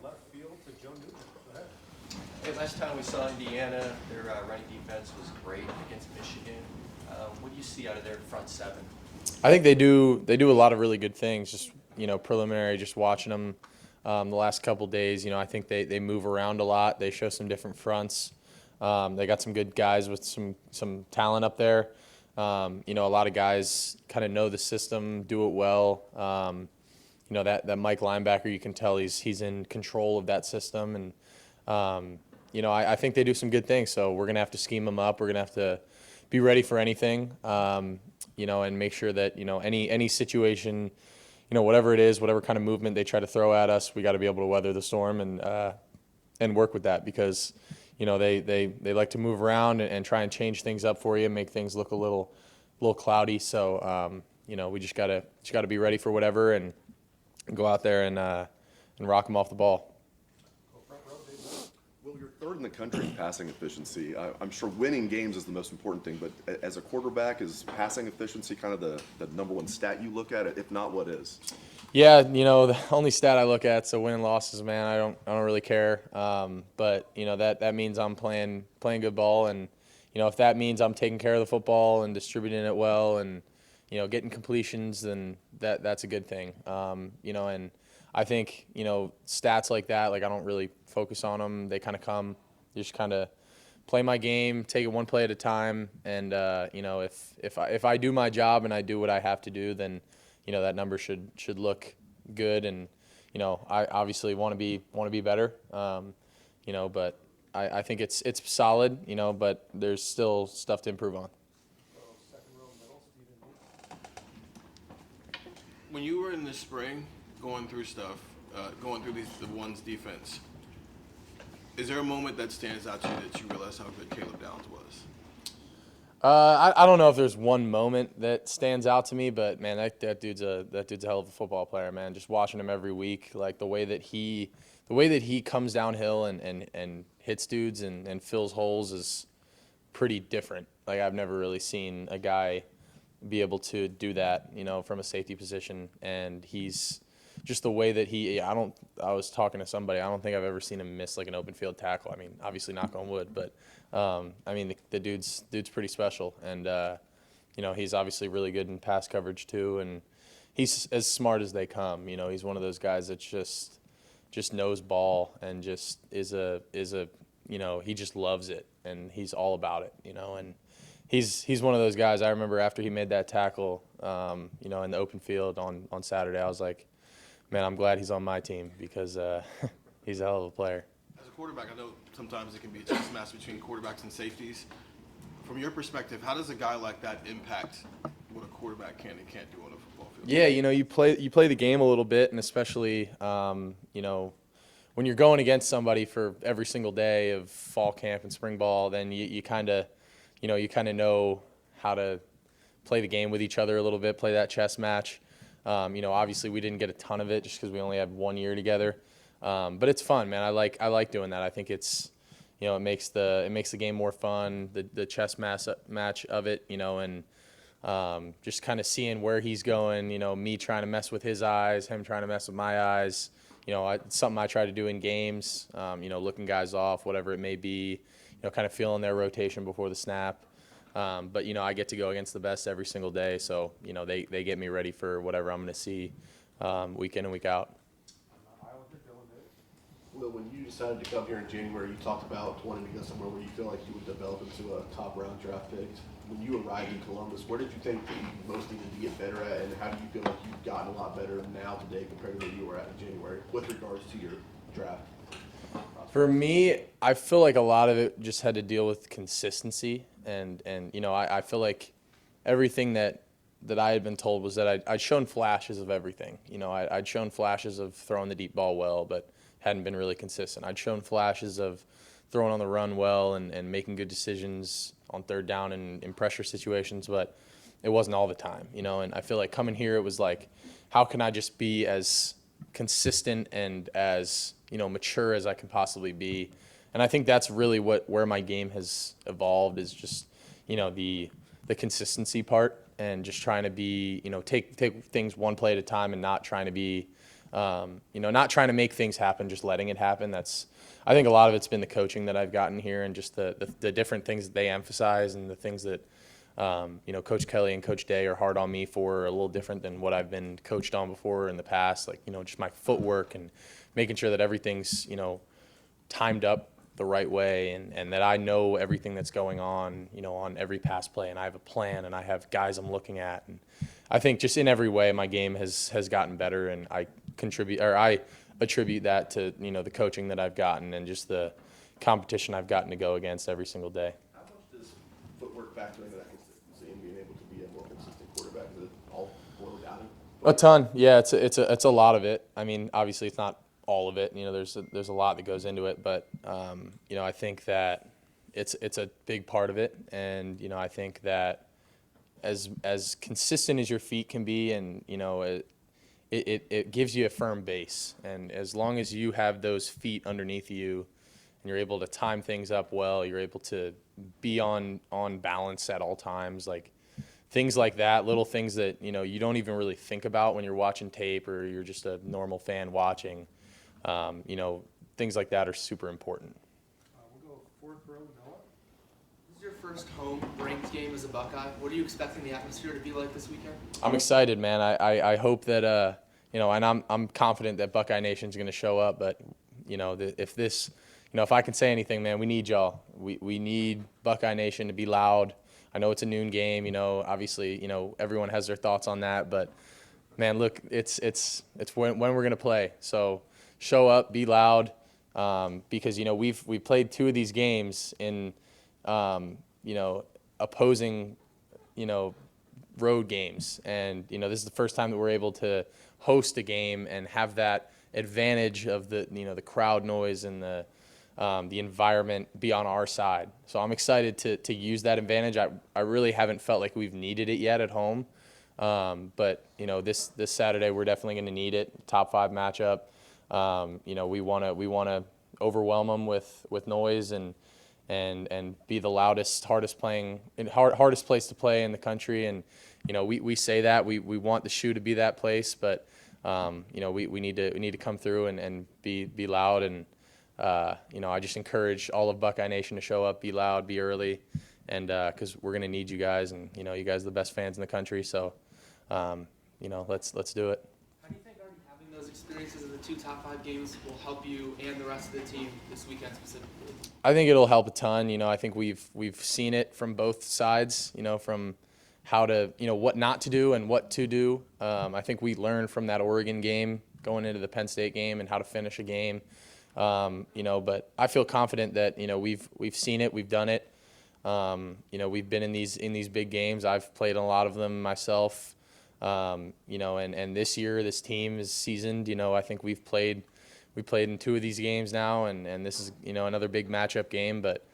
left field to Joe Newton. Go ahead. Hey, last time we saw Indiana, their running defense was great against Michigan. What do you see out of their front seven? I think they do a lot of really good things. Just preliminary, just watching them the last couple days. I think they move around a lot. They show some different fronts. They got some good guys with some talent up there. A lot of guys kind of know the system, do it well. That Mike linebacker, you can tell he's in control of that system, and I think they do some good things. So we're gonna have to scheme them up. We're gonna have to be ready for anything, and make sure that any situation, whatever it is, whatever kind of movement they try to throw at us, we got to be able to weather the storm and work with that because they like to move around and try and change things up for you, make things look a little cloudy. So we just gotta be ready for whatever and go out there and rock them off the ball. Well, you're third in the country in passing efficiency. I'm sure winning games is the most important thing, but as a quarterback, is passing efficiency kind of the number one stat you look at? If not, what is? Yeah, the only stat I look at, so winning losses, man, I don't really care. But that means I'm playing good ball, and if that means I'm taking care of the football and distributing it well, and getting completions, then that's a good thing. And I think stats like that, like I don't really focus on them. They kind of come, just kind of play my game, take it one play at a time, and if I do my job and I do what I have to do, then that number should look good, and I obviously want to be better, but I think it's solid, but there's still stuff to improve on. When you were in the spring going through stuff, going through the ones defense, is there a moment that stands out to you that you realize how good Caleb Downs was? I don't know if there's one moment that stands out to me, but man, that dude's a hell of a football player, man. Just watching him every week, like the way that he comes downhill and hits dudes and fills holes is pretty different. Like I've never really seen a guy be able to do that, from a safety position, and he's just the way that I was talking to somebody, I don't think I've ever seen him miss like an open field tackle. I mean, obviously knock on wood, but the dude's pretty special, and he's obviously really good in pass coverage too, and he's as smart as they come. He's one of those guys that just knows ball and just is a he just loves it, and he's all about it, and he's one of those guys. I remember after he made that tackle, in the open field on Saturday, I was like, man, I'm glad he's on my team because he's a hell of a player. As a quarterback, I know sometimes it can be a chess match between quarterbacks and safeties. From your perspective, how does a guy like that impact what a quarterback can and can't do on a football field? Yeah, you play the game a little bit, and especially when you're going against somebody for every single day of fall camp and spring ball, then you kind of know how to play the game with each other a little bit, play that chess match. Obviously we didn't get a ton of it just because we only had 1 year together, but it's fun, man. I like doing that. I think it's it makes the game more fun. The chess match of it, and just kind of seeing where he's going. Me trying to mess with his eyes, him trying to mess with my eyes. It's something I try to do in games. Looking guys off, whatever it may be. Kind of feeling their rotation before the snap. But I get to go against the best every single day, so they get me ready for whatever I'm going to see week in and week out. Well, when you decided to come here in January, you talked about wanting to go somewhere where you feel like you would develop into a top round draft pick. When you arrived in Columbus, where did you think that you most needed to get better at, and how do you feel like you've gotten a lot better now today compared to where you were at in January with regards to your draft? For me, I feel like a lot of it just had to deal with consistency, and I feel like everything that I had been told was that I'd shown flashes of everything. I'd shown flashes of throwing the deep ball well, but hadn't been really consistent. I'd shown flashes of throwing on the run well and making good decisions on third down and in pressure situations, but it wasn't all the time. And I feel like coming here, it was like, how can I just be as consistent and as mature as I can possibly be. And I think that's really where my game has evolved, is just the consistency part, and just trying to be take things one play at a time and not trying to be not trying to make things happen, just letting it happen. I think a lot of it's been the coaching that I've gotten here and just the different things that they emphasize and the things that, Coach Kelly and Coach Day are hard on me for are a little different than what I've been coached on before in the past. Like, just my footwork and making sure that everything's, timed up the right way and that I know everything that's going on, on every pass play, and I have a plan and I have guys I'm looking at. And I think just in every way my game has gotten better, and I attribute that to, the coaching that I've gotten and just the competition I've gotten to go against every single day. How much does footwork factor into that consistency and being able to be a more consistent quarterback? Is it all boiled down? A ton, yeah. It's a lot of it. I mean, obviously, it's not all of it. There's a lot that goes into it, but I think that it's a big part of it, and I think that as consistent as your feet can be, and it gives you a firm base, and as long as you have those feet underneath you, and you're able to time things up well, you're able to be on balance at all times, like. Things like that, little things that, you don't even really think about when you're watching tape or you're just a normal fan watching. Things like that are super important. We'll go fourth row, Noah. This is your first home ranked game as a Buckeye. What are you expecting the atmosphere to be like this weekend? I'm excited, man. I hope that, and I'm confident that Buckeye Nation's going to show up. But, if I can say anything, man, we need y'all. We need Buckeye Nation to be loud. I know it's a noon game, obviously, everyone has their thoughts on that, but man, look, it's when we're going to play. So show up, be loud, because, we've played two of these games in, opposing, road games. And, this is the first time that we're able to host a game and have that advantage of the crowd noise and the environment be on our side. So I'm excited to use that advantage. I really haven't felt like we've needed it yet at home. But, this Saturday we're definitely going to need it. Top 5 matchup. We want to overwhelm them with noise and be the loudest, hardest place to play in the country. And, we say that we want the shoe to be that place, but, we need to come through and be loud. And, I just encourage all of Buckeye Nation to show up, be loud, be early, and because we're going to need you guys, and you guys are the best fans in the country. So, let's do it. How do you think already having those experiences in the 2 top 5 games will help you and the rest of the team this weekend specifically? I think it'll help a ton. I think we've seen it from both sides. From how to what not to do and what to do. I think we learned from that Oregon game going into the Penn State game and how to finish a game. But I feel confident that we've seen it, we've done it. We've been in these big games. I've played in a lot of them myself. And this year this team is seasoned. I think we played in 2 of these games now, and this is another big matchup game. But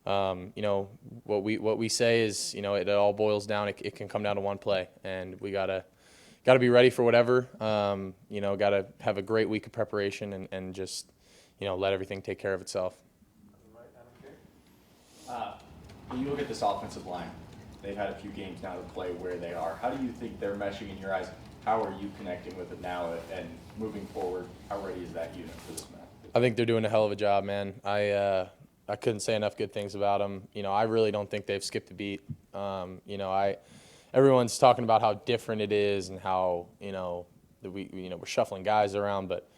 what we say is it all boils down. It can come down to one play, and we gotta be ready for whatever. Gotta have a great week of preparation and just. Let everything take care of itself. When you look at this offensive line, they've had a few games now to play where they are. How do you think they're meshing in your eyes? How are you connecting with it now and moving forward? How ready is that unit for this match? I think they're doing a hell of a job, man. I couldn't say enough good things about them. I really don't think they've skipped a beat. Everyone's talking about how different it is and how that we're shuffling guys around, but.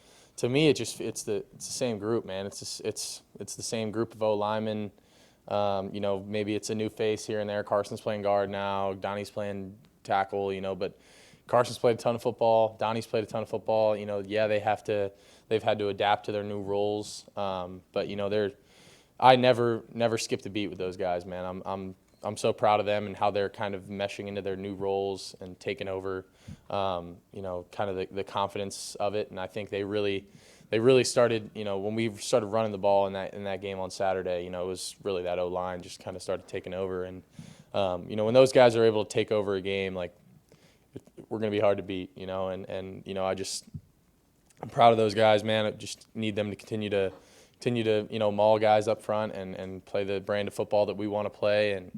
To me, it's the same group, man. It's the same group of O linemen. Maybe it's a new face here and there. Carson's playing guard now. Donnie's playing tackle. But Carson's played a ton of football. Donnie's played a ton of football. They've had to adapt to their new roles. But I never skipped a beat with those guys, man. I'm so proud of them and how they're kind of meshing into their new roles and taking over, kind of the confidence of it. And I think they really started, when we started running the ball in that game on Saturday, it was really that O-line just kind of started taking over. And, when those guys are able to take over a game, like we're going to be hard to beat, and I'm proud of those guys, man. I just need them to continue to maul guys up front and play the brand of football that we want to play. And,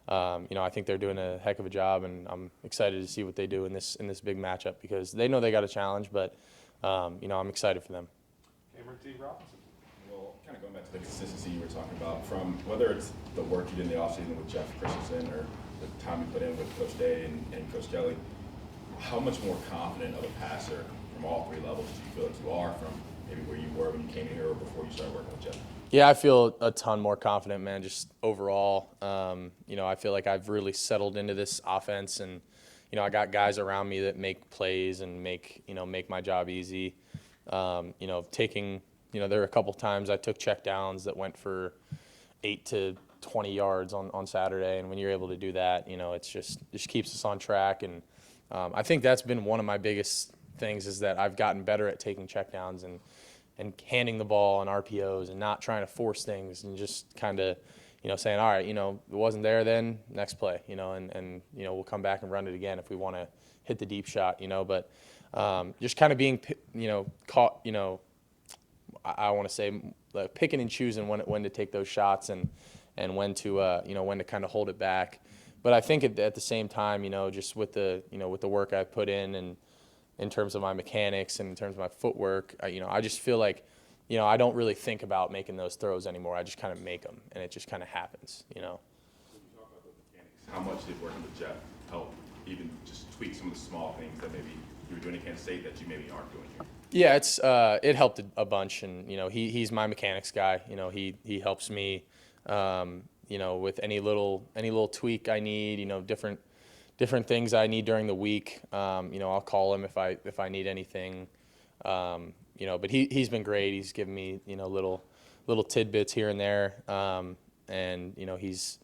I think they're doing a heck of a job, and I'm excited to see what they do in this big matchup because they know they got a challenge, but, I'm excited for them. Cameron T. Robinson. Well, kind of going back to the consistency you were talking about, from whether it's the work you did in the offseason with Jeff Christensen or the time you put in with Coach Day and Coach Kelly, how much more confident of a passer from all three levels do you feel like you are from maybe where you were when you came in here or before you started working with Jeff? Yeah, I feel a ton more confident, man, just overall. I feel like I've really settled into this offense, and, I got guys around me that make plays and make my job easy. Taking, there were a couple times I took check downs that went for 8 to 20 yards on Saturday, and when you're able to do that, it's just keeps us on track. And I think that's been one of my biggest things is that I've gotten better at taking check downs and handing the ball and RPOs and not trying to force things and just kind of, saying, all right, it wasn't there then, next play, and we'll come back and run it again if we want to hit the deep shot, but just kind of being, caught, I want to say like picking and choosing when to take those shots and when to, when to kind of hold it back. But I think at the same time, just with the work I put in and in terms of my mechanics and in terms of my footwork, I just feel like, I don't really think about making those throws anymore. I just kind of make them, and it just kind of happens, When you talk about those mechanics, how much did working with Jeff help even just tweak some of the small things that maybe you were doing at Kansas State that you maybe aren't doing here? Yeah, it helped a bunch, and he's my mechanics guy. He helps me, with any little tweak I need. Different things I need during the week. I'll call him if I need anything. But he's been great. He's given me little tidbits here and there, and he's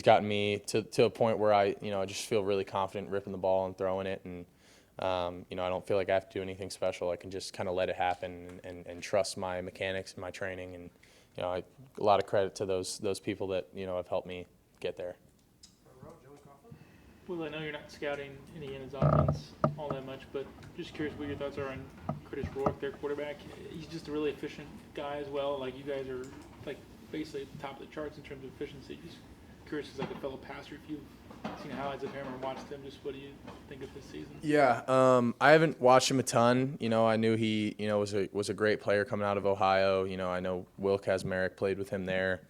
gotten me to a point where I just feel really confident ripping the ball and throwing it, and I don't feel like I have to do anything special. I can just kind of let it happen and trust my mechanics and my training, and a lot of credit to those people that have helped me get there. Well, I know you're not scouting Indiana's offense all that much, but just curious what your thoughts are on Curtis Rourke, their quarterback. He's just a really efficient guy as well. Like, you guys are like basically at the top of the charts in terms of efficiency. Just curious as like a fellow passer, if you've seen highlights of him or watched him, just what do you think of this season? Yeah, I haven't watched him a ton. I knew he was a great player coming out of Ohio. I know Will Kazmarek played with him there.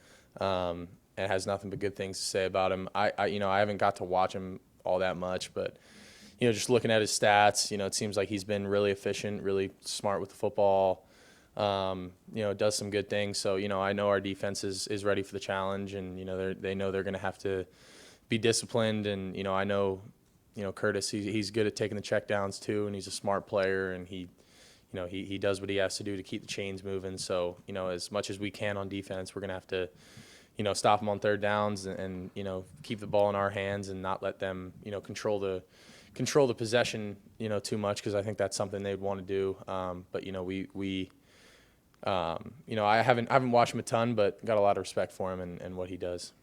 And has nothing but good things to say about him. I haven't got to watch him all that much, but just looking at his stats, it seems like he's been really efficient, really smart with the football. Does some good things. So I know our defense is ready for the challenge, and they know they're going to have to be disciplined. And I know Curtis, he's good at taking the checkdowns too, and he's a smart player, and he does what he has to do to keep the chains moving. So as much as we can on defense, we're going to have to stop them on third downs and keep the ball in our hands and not let them, control the possession, too much, because I think that's something they'd want to do. But I haven't watched him a ton, but got a lot of respect for him and what he does.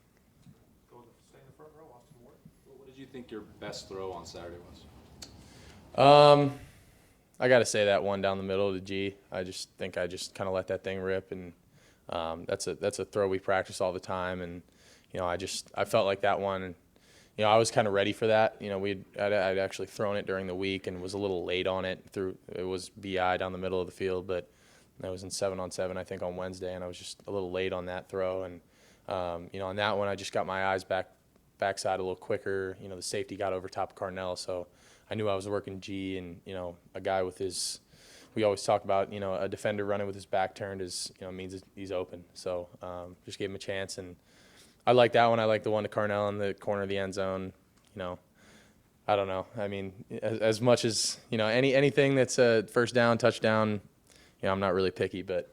Stay in the front row, Austin Ward. What did you think your best throw on Saturday was? I got to say that one down the middle to G. I just think I just kind of let that thing rip, and that's a throw we practice all the time, and I felt like that one. I was kind of ready for that. I'd actually thrown it during the week and was a little late on it. It was BI down the middle of the field, but I was in 7-on-7 I think on Wednesday, and I was just a little late on that throw. And on that one, I just got my eyes backside a little quicker. The safety got over top of Carnell, so I knew I was working G, and a guy with his. We always talk about, a defender running with his back turned means he's open. So just gave him a chance, and I like that one. I like the one to Carnell in the corner of the end zone. I don't know. I mean, as much as anything that's a first down, touchdown. I'm not really picky, but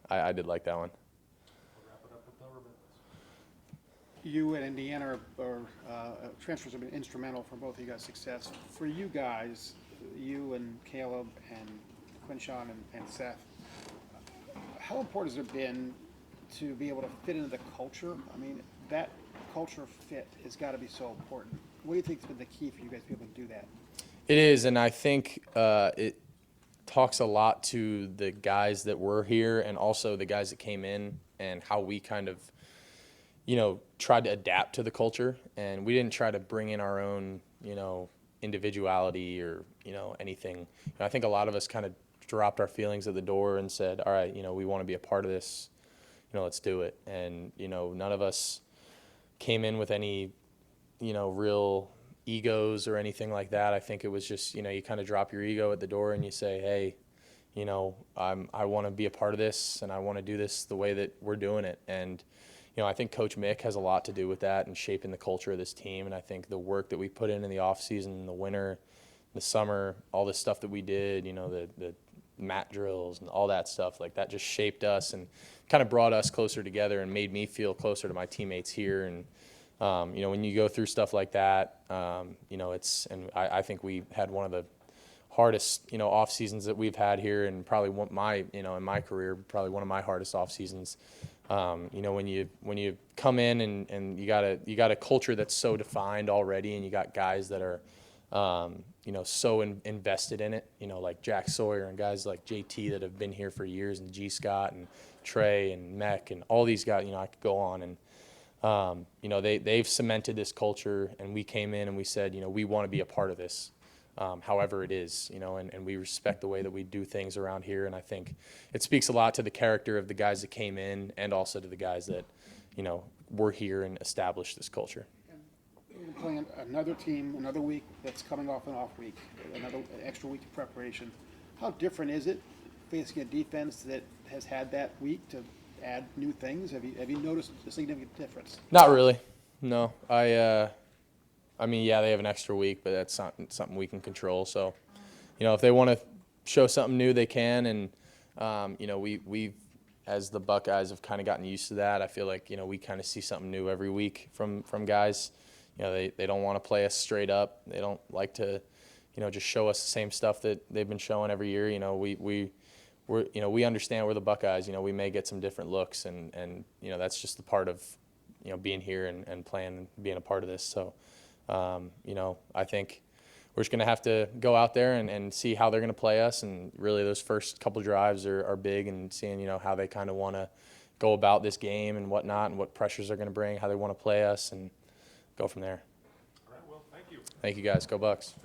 I did like that one. We'll wrap it up with Delaware Memphis. You and Indiana transfers have been instrumental for both of you guys' success. For you guys, you and Caleb and Quinshawn and Seth, how important has it been to be able to fit into the culture? I mean, that culture fit has got to be so important. What do you think has been the key for you guys to be able to do that? It is, and I think it talks a lot to the guys that were here and also the guys that came in and how we kind of, tried to adapt to the culture. And we didn't try to bring in our own, individuality or, anything. I think a lot of us kind of dropped our feelings at the door and said, all right, we want to be a part of this, let's do it. And, none of us came in with any, real egos or anything like that. I think it was just, you kind of drop your ego at the door and you say, hey, I want to be a part of this and I want to do this the way that we're doing it. And, I think Coach Mick has a lot to do with that and shaping the culture of this team. And I think the work that we put in the offseason, in the winter, the summer, all the stuff that we did, the mat drills and all that stuff, like that just shaped us and kind of brought us closer together and made me feel closer to my teammates here. And, when you go through stuff like that, I think we had one of the hardest, off seasons that we've had here, and probably in my career, probably one of my hardest off seasons. When you come in and you got a culture that's so defined already, and you got guys that are, so invested in it, like Jack Sawyer and guys like JT that have been here for years, and G. Scott and Trey and Mech and all these guys, I could go on. And, they've cemented this culture, and we came in and we said, we want to be a part of this. However it is, and we respect the way that we do things around here. And I think it speaks a lot to the character of the guys that came in and also to the guys that, were here and established this culture. You're playing another team, another week that's coming off an off week, another extra week of preparation. How different is it facing a defense that has had that week to add new things? Have you noticed a significant difference? Not really, no. I mean, yeah, they have an extra week, but that's not something we can control. So, if they want to show something new, they can. And, we as the Buckeyes have kind of gotten used to that. I feel like, we kind of see something new every week from guys. They don't want to play us straight up. They don't like to, just show us the same stuff that they've been showing every year. We understand we're the Buckeyes. We may get some different looks, and that's just the part of, being here and playing and being a part of this. So, I think we're just going to have to go out there and see how they're going to play us. And really those first couple drives are big, and seeing, how they kind of want to go about this game and whatnot, and what pressures they're going to bring, how they want to play us, and go from there. All right, well, thank you. Thank you guys. Go Bucks.